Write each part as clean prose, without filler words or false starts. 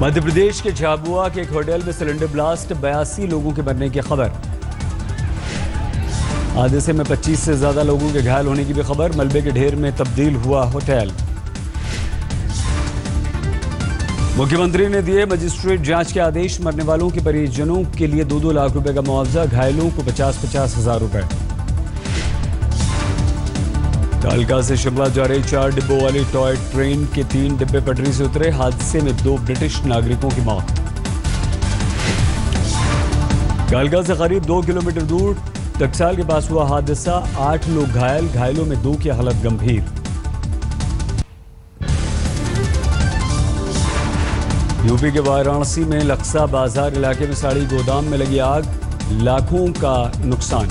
मध्य प्रदेश के झाबुआ के एक होटल में सिलेंडर ब्लास्ट, 82 लोगों के मरने की खबर। हादसे में 25 से ज्यादा लोगों के घायल होने की भी खबर। मलबे के ढेर में तब्दील हुआ होटल। मुख्यमंत्री ने दिए मजिस्ट्रेट जांच के आदेश। मरने वालों के परिजनों के लिए 2-2 लाख रुपए का मुआवजा, घायलों को 50-50 हजार रुपए। कालका से शिमला जा रही 4 डिब्बों वाली टॉय ट्रेन के 3 डिब्बे पटरी से उतरे। हादसे में 2 ब्रिटिश नागरिकों की मौत। कालका से करीब 2 किलोमीटर दूर टकसाल के पास हुआ हादसा, 8 लोग घायल, घायलों में 2 की हालत गंभीर। यूपी के वाराणसी में लक्सा बाजार इलाके में साड़ी गोदाम में लगी आग, लाखों का नुकसान।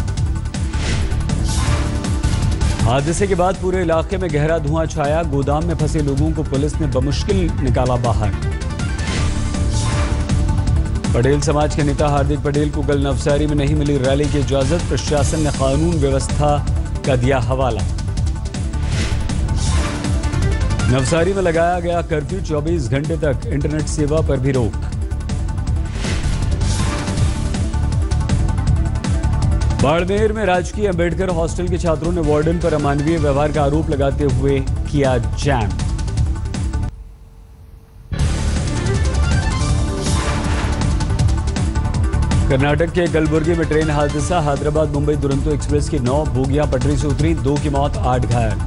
हादसे के बाद पूरे इलाके में गहरा धुआं छाया। गोदाम में फंसे लोगों को पुलिस ने बमुश्किल निकाला बाहर। पटेल समाज के नेता हार्दिक पटेल को कल नवसारी में नहीं मिली रैली की इजाजत। प्रशासन ने कानून व्यवस्था का दिया हवाला। नवसारी में लगाया गया कर्फ्यू, 24 घंटे तक इंटरनेट सेवा पर भी रोक। बाड़मेर में राजकीय अंबेडकर हॉस्टल के छात्रों ने वार्डन पर अमानवीय व्यवहार का आरोप लगाते हुए किया जैम। कर्नाटक के कलबुर्गी में ट्रेन हादसा, हैदराबाद मुंबई दुरंतो एक्सप्रेस की 9 बोगियां पटरी से उतरी, 2 की मौत, 8 घायल।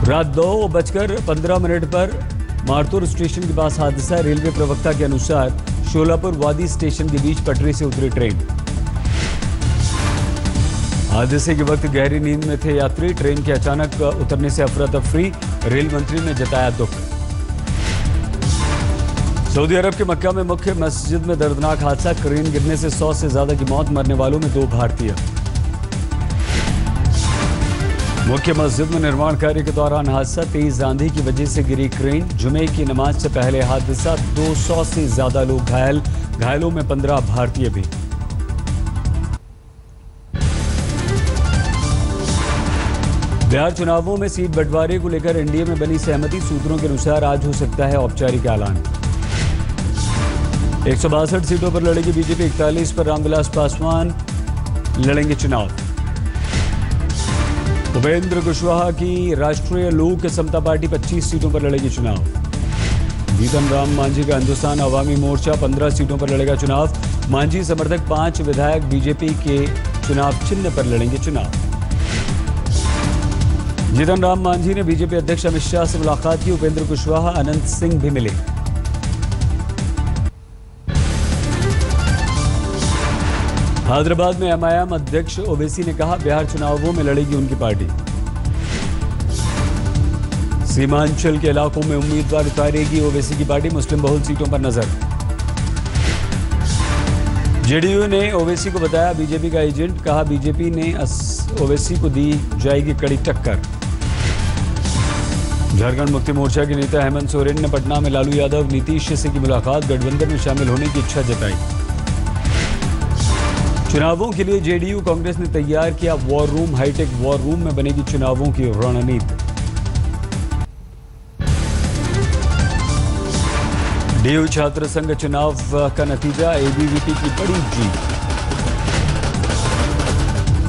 रात 2:15 पर मारतूर स्टेशन के पास हादसा। रेलवे प्रवक्ता के अनुसार शोलापुर वादी स्टेशन के बीच पटरी से उतरी ट्रेन। हादसे के वक्त गहरी नींद में थे यात्री। ट्रेन के अचानक उतरने से अफरा तफरी, रेल मंत्री ने जताया दुख। सऊदी अरब के मक्का में मुख्य मस्जिद में दर्दनाक हादसा, क्रेन गिरने से 100 से ज्यादा की मौत, मरने वालों में 2 भारतीय। मुख्य मस्जिद में निर्माण कार्य के दौरान हादसा, तेज आंधी की वजह से गिरी क्रेन। जुमे की नमाज से पहले हादसा, 200 से ज्यादा लोग घायल, घायलों में 15 भारतीय भी। बिहार चुनावों में सीट बंटवारे को लेकर एनडीए में बनी सहमति। सूत्रों के अनुसार आज हो सकता है औपचारिक ऐलान। 162 सीटों पर लड़ेगी बीजेपी, 41 पर रामविलास पासवान लड़ेंगे चुनाव। उपेंद्र कुशवाहा की राष्ट्रीय लोक समता पार्टी 25 सीटों पर लड़ेगी चुनाव। जीतन राम मांझी का हिंदुस्तान अवामी मोर्चा 15 सीटों पर लड़ेगा चुनाव। मांझी समर्थक 5 विधायक बीजेपी के चुनाव चिन्ह पर लड़ेंगे चुनाव। जीतन राम मांझी ने बीजेपी अध्यक्ष अमित शाह से मुलाकात की। उपेंद्र कुशवाहा, अनंत सिंह भी मिले। हैदराबाद में एमआईएम अध्यक्ष ओवैसी ने कहा, बिहार चुनावों में लड़ेगी उनकी पार्टी। सीमांचल के इलाकों में उम्मीदवार उतारेगी ओवैसी की पार्टी, मुस्लिम बहुल सीटों पर नजर। जेडीयू ने ओवैसी को बताया बीजेपी का एजेंट, कहा बीजेपी ने ओवैसी को दी जाएगी कड़ी टक्कर। झारखंड मुक्ति मोर्चा के नेता हेमंत सोरेन ने पटना में लालू यादव, नीतीश से की मुलाकात, गठबंधन में शामिल होने की इच्छा जताई। चुनावों के लिए जेडीयू कांग्रेस ने तैयार किया war room, hi tech war room में बनेगी चुनावों की रणनीति। डीयू छात्र संघ चुनाव का नतीजा, एबीवीपी की बड़ी जीत।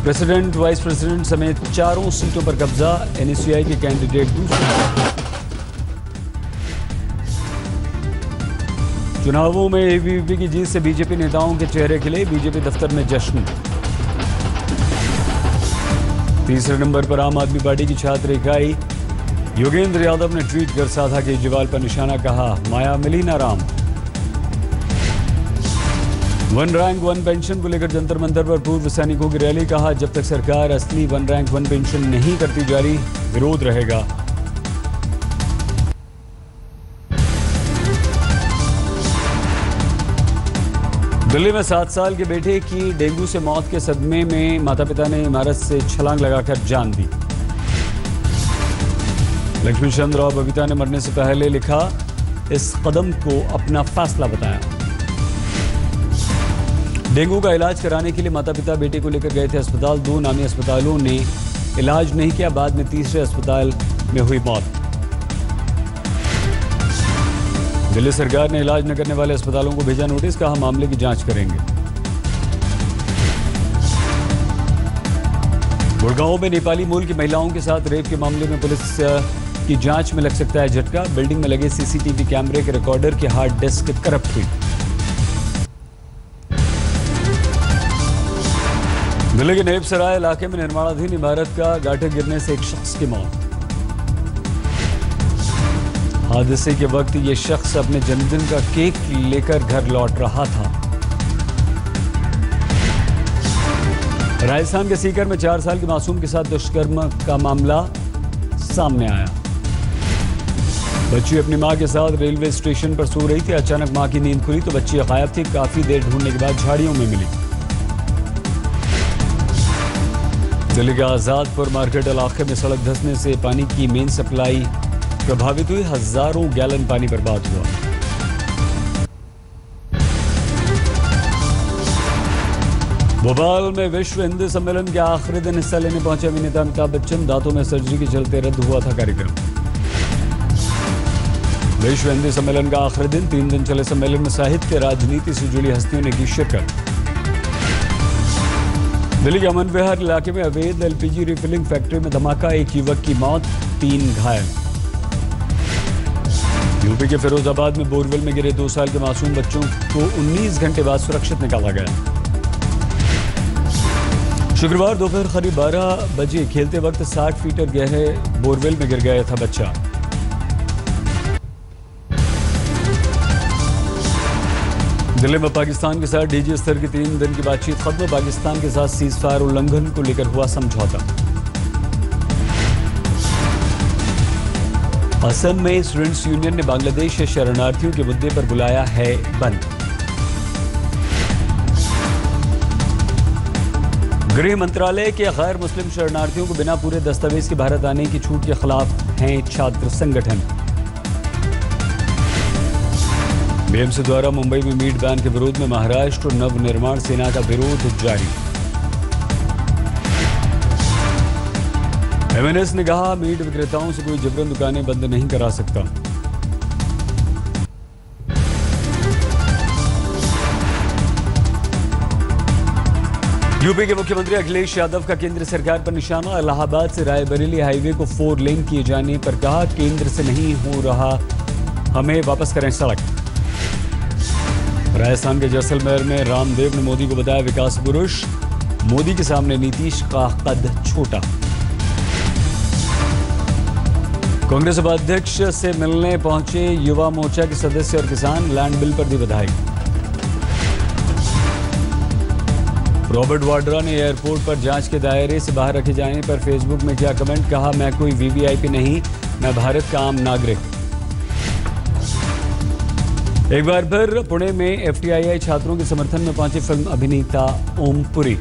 प्रेसिडेंट, वाइस प्रेसिडेंट समेत 4 सीटों पर कब्जा, एनएसयूआई के कैंडिडेट दूसरे। चुनावों में एबीवीपी की जीत से बीजेपी नेताओं के चेहरे खिले, बीजेपी दफ्तर में जश्न। तीसरे नंबर पर आम आदमी पार्टी की छात्र इकाई। योगेंद्र यादव ने ट्वीट कर साधा केजरीवाल पर निशाना, कहा माया मिली ना राम। 1 रैंक 1 पेंशन को लेकर जंतर मंतर पर पूर्व सैनिकों की रैली, कहा जब तक सरकार असली 1 रैंक 1 पेंशन नहीं करती जारी, विरोध रहेगा। दिल्ली में 7 साल के बेटे की डेंगू से मौत के सदमे में माता पिता ने इमारत से छलांग लगाकर जान दी। लक्ष्मी चंद्र और बबीता ने मरने से पहले लिखा, इस कदम को अपना फैसला बताया। डेंगू का इलाज कराने के लिए माता पिता बेटे को लेकर गए थे अस्पताल। 2 नामी अस्पतालों ने इलाज नहीं किया, बाद में तीसरे अस्पताल में हुई मौत। दिल्ली सरकार ने इलाज न करने वाले अस्पतालों को भेजा नोटिस, कहा मामले की जांच करेंगे। गुड़गांव में नेपाली मूल की महिलाओं के साथ रेप के मामले में पुलिस की जांच में लग सकता है झटका। बिल्डिंग में लगे सीसीटीवी कैमरे के रिकॉर्डर की हार्ड डिस्क करप्ट हुई। दिल्ली के नेब सराय इलाके में निर्माणाधीन इमारत का गाटर गिरने से एक शख्स की मौत। हादसे के वक्त ये शख्स अपने जन्मदिन का केक लेकर घर लौट रहा था। राजस्थान के सीकर में 4 साल के मासूम के साथ दुष्कर्म का मामला सामने आया। बच्ची अपनी मां के साथ रेलवे स्टेशन पर सो रही थी। अचानक मां की नींद खुली तो बच्ची गायब थी। काफी देर ढूंढने के बाद झाड़ियों में मिली। दिल्ली के आजादपुर मार्केट इलाके में सड़क धंसने से पानी की मेन सप्लाई प्रभावित हुई। हजारों गैलन पानी बर्बाद हुआ। भोपाल में विश्व हिंदी सम्मेलन के आखिरी दिन हिस्सा लेने पहुंचे अभिनेता अमिताभ बच्चन। दांतों में सर्जरी के चलते रद्द हुआ था कार्यक्रम। विश्व हिंदी सम्मेलन का आखिरी दिन 3 दिन चले सम्मेलन में साहित्य राजनीति से जुड़ी हस्तियों ने की शिरकत। दिल्ली के अमन विहार इलाके में अवैध एलपीजी रिफिलिंग फैक्ट्री में धमाका, 1 युवक की मौत, 3 घायल। यूपी के फिरोजाबाद में बोरवेल में गिरे 2 साल के मासूम बच्चों को 19 घंटे बाद सुरक्षित निकाला गया। शुक्रवार दोपहर करीब 12 बजे खेलते वक्त 60 फीट गहरे बोरवेल में गिर गया था बच्चा। दिल्ली में पाकिस्तान के साथ डीजी स्तर की 3 दिन की बातचीत खत्म। पाकिस्तान के साथ सीज फायर उल्लंघन को लेकर हुआ समझौता। असम में स्टूडेंट्स यूनियन ने बांग्लादेश से शरणार्थियों के मुद्दे पर बुलाया है बंद। गृह मंत्रालय के गैर मुस्लिम शरणार्थियों को बिना पूरे दस्तावेज के भारत आने की छूट के खिलाफ हैं छात्र संगठन। बीएमसी द्वारा मुंबई में मीट बैन के विरोध में महाराष्ट्र नवनिर्माण सेना का विरोध जारी। एमएनएस ने कहा मीट विक्रेताओं से कोई जबरन दुकानें बंद नहीं करा सकता। यूपी के मुख्यमंत्री अखिलेश यादव का केंद्र सरकार पर निशाना। इलाहाबाद से रायबरेली हाईवे को 4 लेन किए जाने पर कहा केंद्र से नहीं हो रहा, हमें वापस करें सड़क। राजस्थान के जैसलमेर में रामदेव ने मोदी को बताया विकास पुरुष। मोदी के सामने नीतीश का कद छोटा। कांग्रेस उपाध्यक्ष से मिलने पहुंचे युवा मोर्चा के सदस्य और किसान। लैंड बिल पर दी बधाई। रॉबर्ट वाड्रा ने एयरपोर्ट पर जांच के दायरे से बाहर रखे जाने पर फेसबुक में किया कमेंट, कहा मैं कोई वीवीआईपी नहीं, मैं भारत का आम नागरिक। एक बार फिर पुणे में एफटीआईआई छात्रों के समर्थन में पहुंचे फिल्म अभिनेता ओम पुरी।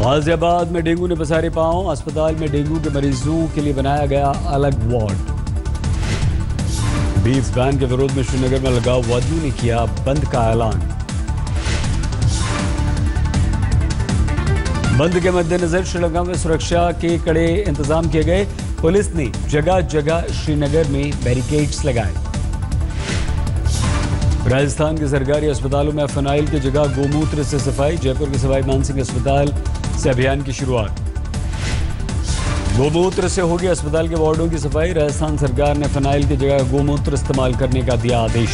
गाजियाबाद में डेंगू ने पसारे पांव। अस्पताल में डेंगू के मरीजों के लिए बनाया गया अलग वार्ड। बीफ बैन के विरोध में श्रीनगर में अलगाववादियों ने किया बंद का ऐलान। बंद के मद्देनजर श्रीलंका में सुरक्षा के कड़े इंतजाम किए गए। पुलिस ने जगह जगह श्रीनगर में बैरिकेड्स लगाए। राजस्थान के सरकारी अस्पतालों में फिनाइल की जगह गोमूत्र से सफाई। जयपुर के सवाई मानसिंह अस्पताल से अभियान की शुरुआत। गोमूत्र से होगी अस्पताल के वार्डों की सफाई। राजस्थान सरकार ने फिनाइल की जगह गोमूत्र इस्तेमाल करने का दिया आदेश।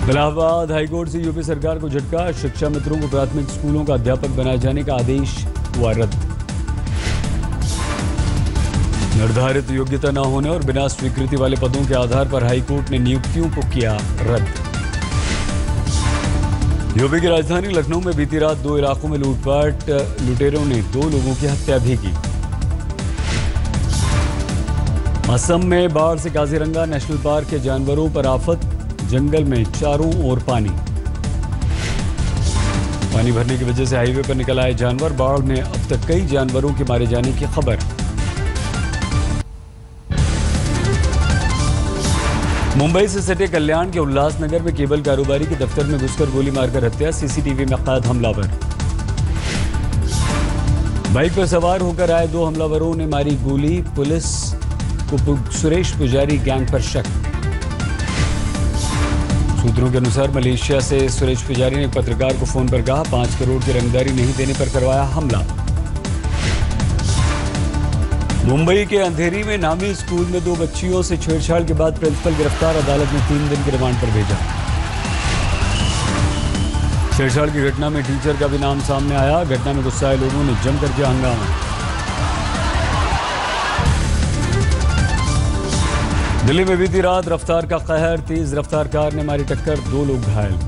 इलाहाबाद हाईकोर्ट से यूपी सरकार को झटका। शिक्षा मित्रों को प्राथमिक स्कूलों का अध्यापक बनाए जाने का आदेश हुआ रद्द। निर्धारित योग्यता न होने और बिना स्वीकृति वाले पदों के आधार पर हाईकोर्ट ने नियुक्तियों को किया रद्द। यूपी की राजधानी लखनऊ में बीती रात 2 इलाकों में लूटपाट। लुटेरों ने 2 लोगों की हत्या भी की। असम में बाढ़ से काजीरंगा नेशनल पार्क के जानवरों पर आफत। जंगल में चारों ओर पानी भरने की वजह से हाईवे पर निकल आए जानवर। बाढ़ में अब तक कई जानवरों के मारे जाने की खबर। मुंबई से सटे कल्याण के उल्लासनगर में केबल कारोबारी के दफ्तर में घुसकर गोली मारकर हत्या। सीसीटीवी में कैद हमलावर। बाइक पर सवार होकर आए दो हमलावरों ने मारी गोली, पुलिस को सुरेश पुजारी गैंग पर शक। सूत्रों के अनुसार मलेशिया से सुरेश पुजारी ने एक पत्रकार को फोन पर कहा 5 करोड़ की रंगदारी नहीं देने पर करवाया हमला। मुंबई के अंधेरी में नामी स्कूल में 2 बच्चियों से छेड़छाड़ के बाद प्रिंसिपल गिरफ्तार, अदालत ने 3 दिन के रिमांड पर भेजा। छेड़छाड़ की घटना में टीचर का भी नाम सामने आया। घटना में गुस्साए लोगों ने जमकर किया हंगामा। दिल्ली में बीती रात रफ्तार का कहर, तेज रफ्तार कार ने मारी टक्कर, 2 लोग घायल।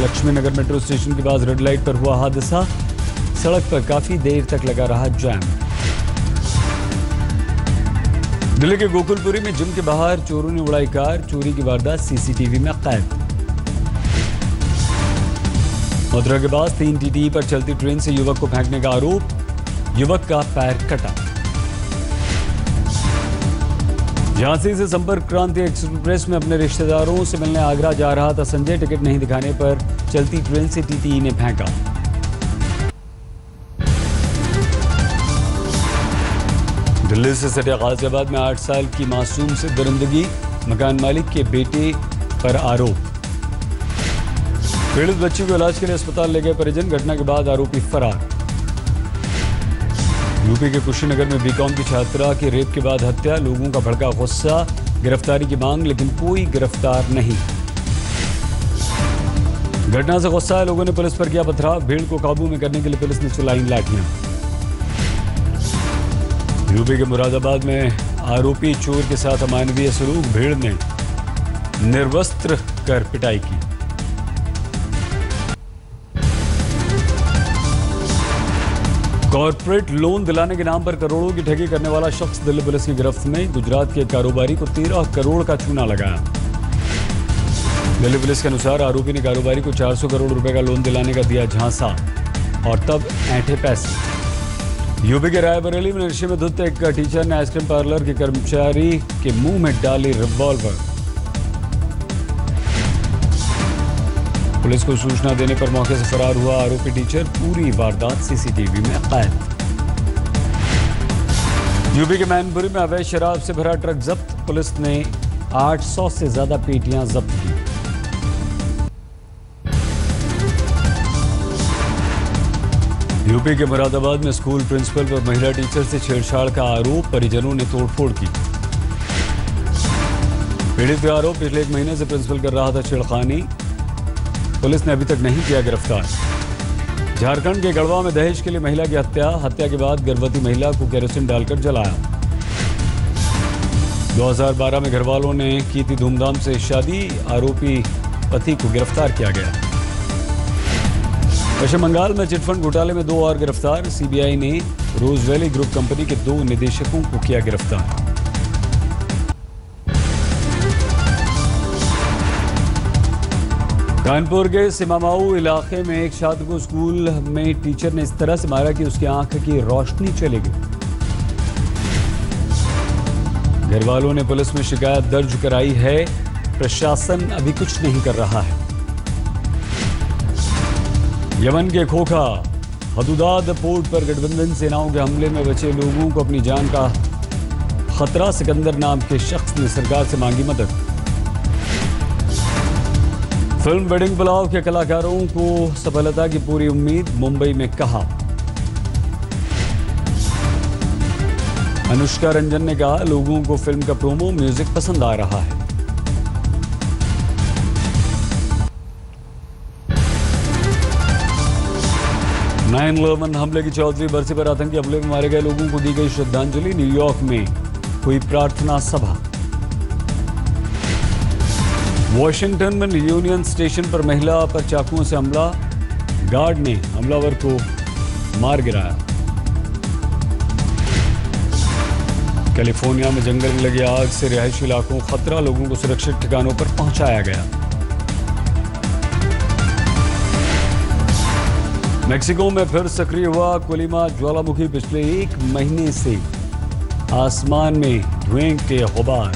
लक्ष्मी नगर मेट्रो स्टेशन के पास रेड लाइट पर हुआ हादसा, सड़क पर काफी देर तक लगा रहा जैम। दिल्ली के गोकुलपुरी में जिम के बाहर चोरों ने उड़ाई कार, चोरी की वारदात सीसीटीवी में कैद। मथुरा के पास 3 टीटी पर चलती ट्रेन से युवक को फेंकने का आरोप, युवक का पैर कटा। झांसी से संपर्क क्रांति एक्सप्रेस में अपने रिश्तेदारों से मिलने आगरा जा रहा था संजय, टिकट नहीं दिखाने पर चलती ट्रेन से टीटी ने फेंका। दिल्ली से सटे गाजियाबाद में 8 साल की मासूम से दरिंदगी, मकान मालिक के बेटे पर आरोप। पीड़ित बच्ची को इलाज के लिए अस्पताल ले गए परिजन, घटना के बाद आरोपी फरार। यूपी के कुशीनगर में बीकॉम की छात्रा की रेप के बाद हत्या, लोगों का भड़का गुस्सा, गिरफ्तारी की मांग लेकिन कोई गिरफ्तार नहीं। घटना से गुस्साए लोगों ने पुलिस पर किया पथराव, भीड़ को काबू में करने के लिए पुलिस ने चलाई लाठियां। यूपी के मुरादाबाद में आरोपी चोर के साथ अमानवीय सलूक, भीड़ ने निर्वस्त्र कर पिटाई की। कॉर्पोरेट लोन दिलाने के नाम पर करोड़ों की ठगी करने वाला शख्स दिल्ली पुलिस की गिरफ्त में, गुजरात के कारोबारी को 13 करोड़ का चूना लगाया। दिल्ली पुलिस के अनुसार आरोपी ने कारोबारी को 400 करोड़ रुपए का लोन दिलाने का दिया झांसा और तब ऐंठे पैसे। यूपी के रायबरेली में नशे में धुत एक टीचर ने आइसक्रीम पार्लर के कर्मचारी के मुंह में डाली रिवॉल्वर। पुलिस को सूचना देने पर मौके से फरार हुआ आरोपी टीचर, पूरी वारदात सीसीटीवी में कैद। यूपी के मैनपुरी में अवैध शराब से भरा ट्रक जब्त, पुलिस ने 800 से ज्यादा पेटियां जब्त की। यूपी के मुरादाबाद में स्कूल प्रिंसिपल पर महिला टीचर से छेड़छाड़ का आरोप, परिजनों ने तोड़फोड़ की। पीड़ित का आरोप पिछले 1 महीने से प्रिंसिपल कर रहा था छेड़खानी, पुलिस ने अभी तक नहीं किया गिरफ्तार। झारखंड के गढ़वा में दहेज के लिए महिला की हत्या के बाद गर्भवती महिला को केरोसिन डालकर जलाया। 2012 में घरवालों ने की थी धूमधाम से शादी, आरोपी पति को गिरफ्तार किया गया। पश्चिम बंगाल में चिटफंड घोटाले में 2 और गिरफ्तार, सीबीआई ने रोज वैली ग्रुप कंपनी के 2 निदेशकों को किया गिरफ्तार। कानपुर के सिमामाऊ इलाके में एक छात्र को स्कूल में टीचर ने इस तरह से मारा कि उसकी आंख की रोशनी चली गई। घर वालों ने पुलिस में शिकायत दर्ज कराई है, प्रशासन अभी कुछ नहीं कर रहा है। यमन के खोखा हदुदाद पोर्ट पर गठबंधन सेनाओं के हमले में बचे लोगों को अपनी जान का खतरा, सिकंदर नाम के शख्स ने सरकार से मांगी मदद। फिल्म वेडिंग पुलाव के कलाकारों को सफलता की पूरी उम्मीद, मुंबई में कहा। अनुष्का रंजन ने कहा लोगों को फिल्म का प्रोमो म्यूजिक पसंद आ रहा है। नाइन 11 हमले की 14वीं बरसी पर आतंकी हमले में मारे गए लोगों को दी गई श्रद्धांजलि, न्यूयॉर्क में हुई प्रार्थना सभा। वॉशिंगटन में यूनियन स्टेशन पर महिला पर चाकुओं से हमला, गार्ड ने हमलावर को मार गिराया। कैलिफोर्निया में जंगल में लगी आग से रिहायशी इलाकों खतरा, लोगों को सुरक्षित ठिकानों पर पहुंचाया गया। मेक्सिको में फिर सक्रिय हुआ कोलिमा ज्वालामुखी, पिछले 1 महीने से आसमान में धुएं के गुबार।